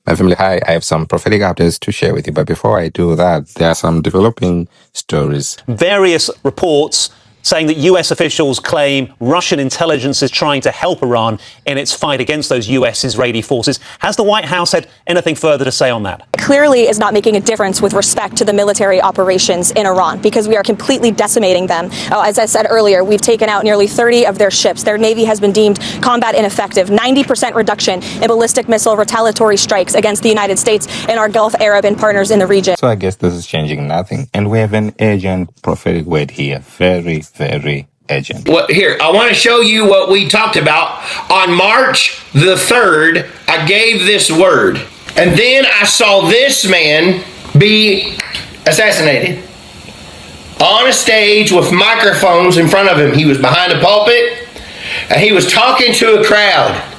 My family, hi, I have some prophetic updates to share with you. But before I do that, there are some developing stories. Various reports saying that US officials claim Russian intelligence is trying to help Iran in its fight against those US Israeli forces. Has the White House had anything further to say on that? Clearly is not making a difference with respect to the military operations in Iran, because we are completely decimating them. As I said earlier, we've taken out nearly 30 of their ships. Their navy has been deemed combat ineffective. 90% reduction in ballistic missile retaliatory strikes against the United States and our Gulf Arab and partners in the region. So I guess this is changing nothing. And we have an urgent prophetic word here. Very urgent. Well, here, I want to show you what we talked about. On March the 3rd, I gave this word. And then I saw this man be assassinated on a stage with microphones in front of him. He was behind a pulpit, and he was talking to a crowd.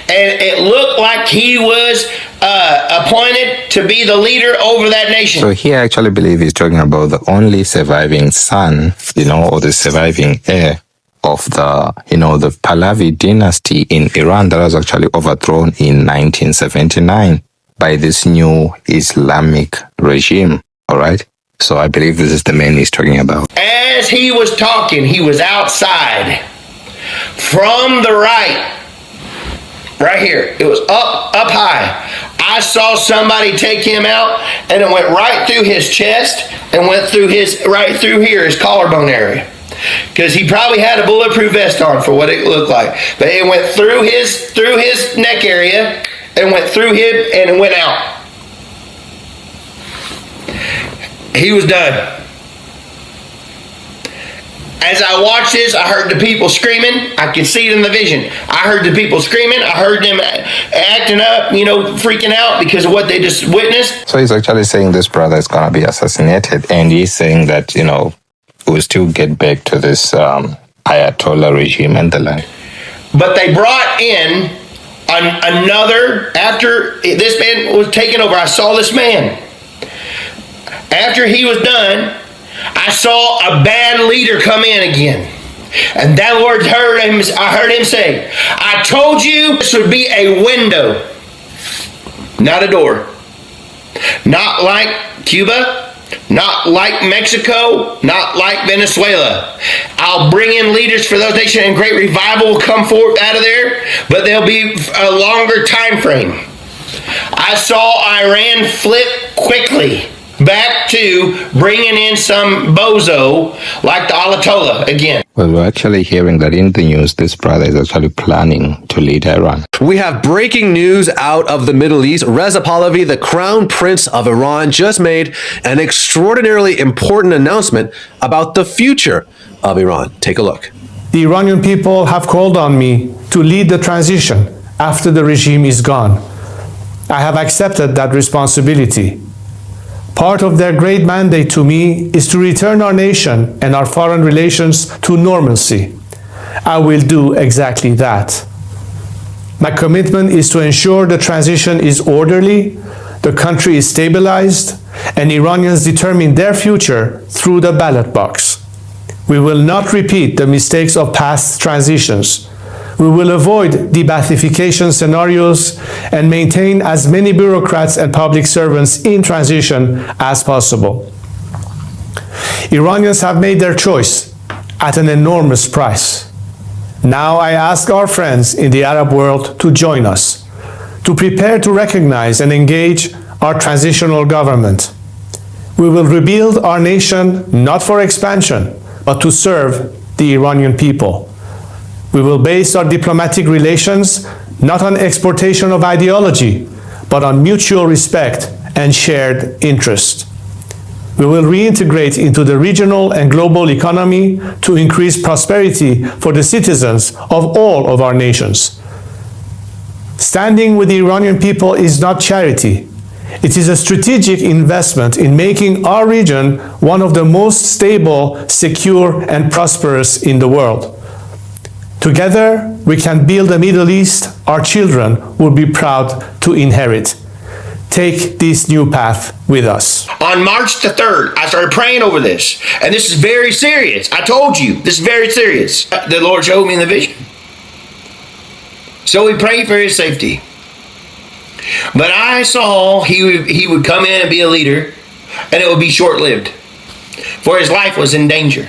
And it looked like he was appointed to be the leader over that nation. So here I actually believe he's talking about the only surviving son, or the surviving heir of the Pahlavi dynasty in Iran that was actually overthrown in 1979 by this new Islamic regime. All right. So I believe this is the man he's talking about. As he was talking, he was outside. From the right here, it was up high. I saw somebody take him out, and it went right through his chest and went through right through here, his collarbone area. Because he probably had a bulletproof vest on for what it looked like. But it went through his neck area and went through him and went out. He was done. As I watched this, I heard the people screaming. I could see it in the vision. I heard the people screaming. I heard them acting up, freaking out because of what they just witnessed. So he's actually saying this brother is going to be assassinated. And he's saying that, we'll still get back to this Ayatollah regime in the land. But they brought in another, after this man was taken over, I saw this man. After he was done, I saw a bad leader come in again. And that Lord I heard him say, I told you this would be a window, not a door. Not like Cuba, not like Mexico, not like Venezuela. I'll bring in leaders for those nations, and great revival will come forth out of there, but there'll be a longer time frame. I saw Iran flip quickly back to bringing in some bozo like the Ayatollah again. Well, we're actually hearing that in the news, this brother is actually planning to lead Iran. We have breaking news out of the Middle East. Reza Pahlavi, the crown prince of Iran, just made an extraordinarily important announcement about the future of Iran. Take a look. The Iranian people have called on me to lead the transition after the regime is gone. I have accepted that responsibility. Part of their great mandate to me is to return our nation and our foreign relations to normalcy. I will do exactly that. My commitment is to ensure the transition is orderly, the country is stabilized, and Iranians determine their future through the ballot box. We will not repeat the mistakes of past transitions. We will avoid de-Baathification scenarios and maintain as many bureaucrats and public servants in transition as possible. Iranians have made their choice at an enormous price. Now I ask our friends in the Arab world to join us, to prepare to recognize and engage our transitional government. We will rebuild our nation not for expansion, but to serve the Iranian people. We will base our diplomatic relations not on exportation of ideology, but on mutual respect and shared interest. We will reintegrate into the regional and global economy to increase prosperity for the citizens of all of our nations. Standing with the Iranian people is not charity. It is a strategic investment in making our region one of the most stable, secure, and prosperous in the world. Together, we can build a Middle East our children will be proud to inherit. Take this new path with us. On March the 3rd, I started praying over this. And this is very serious. I told you, this is very serious. The Lord showed me in the vision. So we pray for his safety. But I saw he would come in and be a leader, and it would be short-lived, for his life was in danger.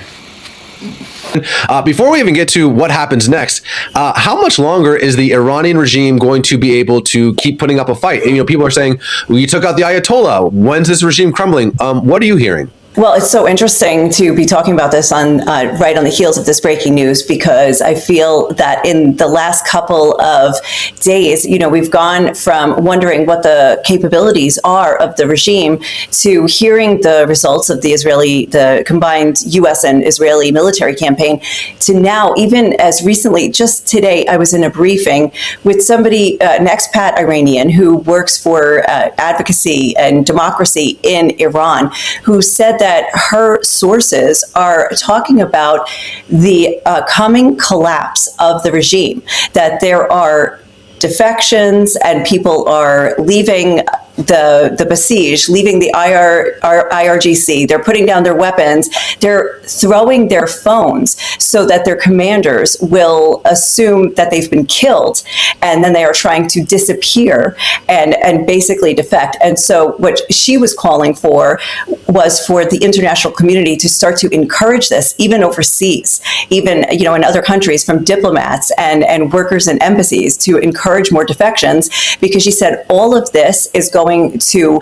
Before we even get to what happens next, how much longer is the Iranian regime going to be able to keep putting up a fight? And, people are saying, well, you took out the Ayatollah. When's this regime crumbling? What are you hearing? Well, it's so interesting to be talking about this on right on the heels of this breaking news, because I feel that in the last couple of days, we've gone from wondering what the capabilities are of the regime to hearing the results of the combined U.S. and Israeli military campaign, to now, even as recently, just today, I was in a briefing with somebody, an expat Iranian who works for advocacy and democracy in Iran, who said that her sources are talking about the coming collapse of the regime, that there are defections and people are leaving the Basij, leaving the IRGC. They're putting down their weapons. They're throwing their phones so that their commanders will assume that they've been killed, and then they are trying to disappear and basically defect. And so what she was calling for was for the international community to start to encourage this, even overseas, even in other countries, from diplomats and workers in embassies, to encourage more defections, because she said all of this is going to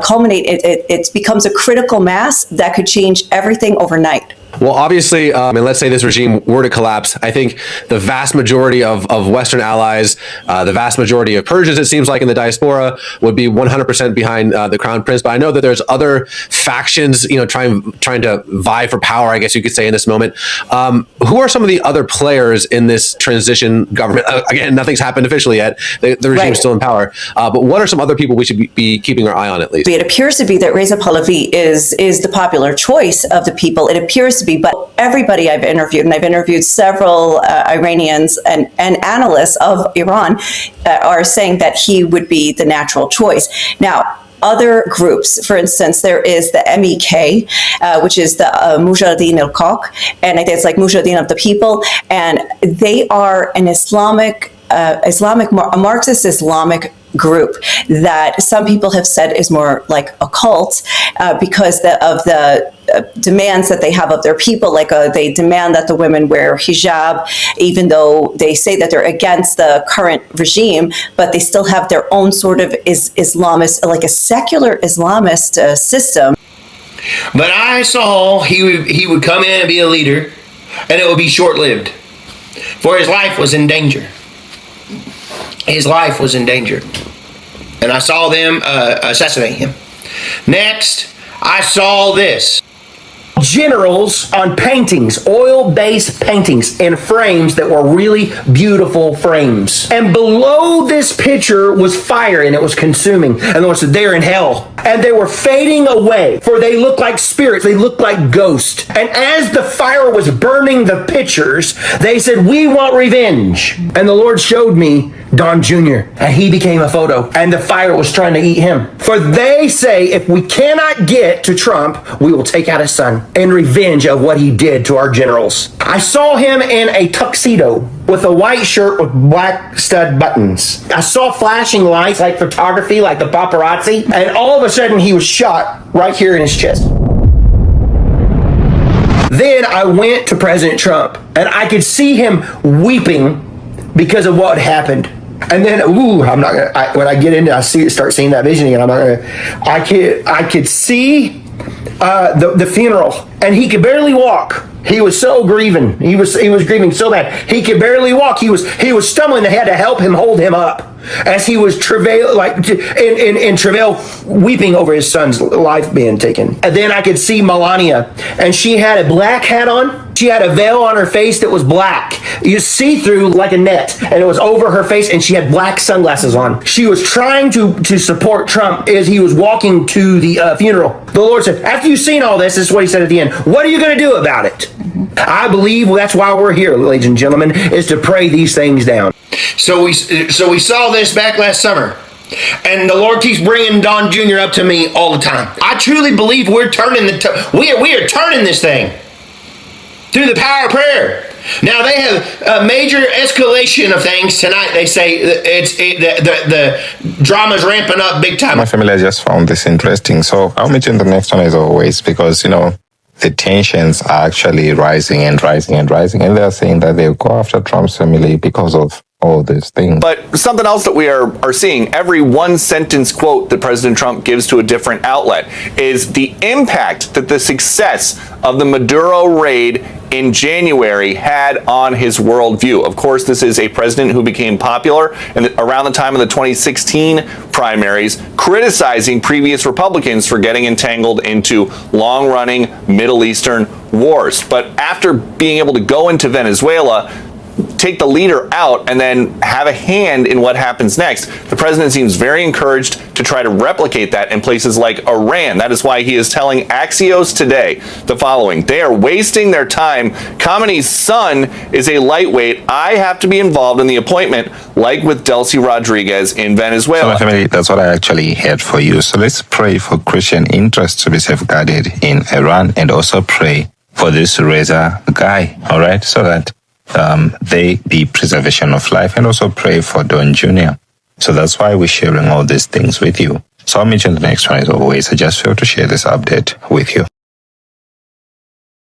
culminate. It becomes a critical mass that could change everything overnight. Well, obviously, and let's say this regime were to collapse, I think the vast majority of Western allies, the vast majority of Persians, it seems like, in the diaspora, would be 100% behind the crown prince. But I know that there's other factions, trying to vie for power, I guess you could say, in this moment. Who are some of the other players in this transition government? Again, nothing's happened officially yet. The regime's still in power. But what are some other people we should be keeping our eye on, at least? It appears to be that Reza Pahlavi is the popular choice of the people. It appears to be, but everybody I've interviewed, and I've interviewed several Iranians and analysts of Iran, are saying that he would be the natural choice. Now, other groups, for instance, there is the MEK, which is the Mujahideen al-Khalq, and I think it's like Mujahideen of the People, and they are an a Marxist Islamic group that some people have said is more like a cult, because of the demands that they have of their people. Like they demand that the women wear hijab, even though they say that they're against the current regime, but they still have their own sort of Islamist, like a secular Islamist system. But I saw he would come in and be a leader, and it would be short-lived, for his life was in danger. His life was in danger. And I saw them assassinate him. Next, I saw this. Generals on paintings, oil-based paintings in frames that were really beautiful frames. And below this picture was fire, and it was consuming. And the Lord said, they're in hell. And they were fading away, for they looked like spirits. They looked like ghosts. And as the fire was burning the pictures, they said, we want revenge. And the Lord showed me Don Jr., and he became a photo, and the fire was trying to eat him. For they say, if we cannot get to Trump, we will take out his son in revenge of what he did to our generals. I saw him in a tuxedo with a white shirt with black stud buttons. I saw flashing lights like photography, like the paparazzi, and all of a sudden he was shot right here in his chest. Then I went to President Trump, and I could see him weeping because of what happened. And then, I'm not gonna. When I get into, start seeing that vision again. I'm not gonna. I could see the funeral, and he could barely walk. He was so grieving. He was grieving so bad. He could barely walk. He was stumbling. They had to help him, hold him up, as he was in travail, weeping over his son's life being taken. And then I could see Melania, and she had a black hat on. She had a veil on her face that was black. You see through like a net, and it was over her face, and she had black sunglasses on. She was trying to support Trump as he was walking to the funeral. The Lord said, after you've seen all this is what he said at the end, what are you going to do about it? I believe that's why we're here, ladies and gentlemen, is to pray these things down. So we saw this back last summer. And the Lord keeps bringing Don Jr. up to me all the time. I truly believe we're turning we are turning this thing through the power of prayer. Now they have a major escalation of things tonight. They say the drama's ramping up big time. My family, I just found this interesting. So I'll mention the next one as always, because, the tensions are actually rising and rising and rising. And they're saying that they'll go after Trump's family because of all these things. But something else that we are seeing, every one sentence quote that President Trump gives to a different outlet is the impact that the success of the Maduro raid in January had on his worldview. Of course, this is a president who became popular around the time of the 2016 primaries, criticizing previous Republicans for getting entangled into long-running Middle Eastern wars. But after being able to go into Venezuela, take the leader out, and then have a hand in what happens next, the president seems very encouraged to try to replicate that in places like Iran. That is why he is telling Axios today the following: they are wasting their time. Khamenei's son is a lightweight. I have to be involved in the appointment, like with Delcy Rodriguez in Venezuela. So my family, that's what I actually had for you. So let's pray for Christian interests to be safeguarded in Iran, and also pray for this Reza guy, all right, so that they be preservation of life, and also pray for Don Jr. So that's why we're sharing all these things with you. So I'll mention the next one as always. I just feel to share this update with you.